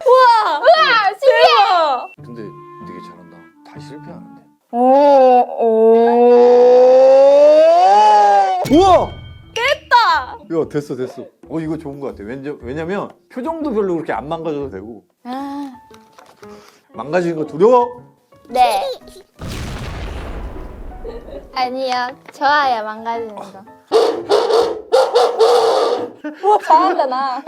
우와! 신기해! 근데 되게 잘한다. 다 실패하는데. 우와! 됐다! 야, 됐어. 이거 좋은 것 같아. 왜냐면 표정도 별로 그렇게 안 망가져도 되고. 망가지는 거 두려워? 네. 아니요. 좋아요, 망가지는 거. 우와, 잘한다, 나.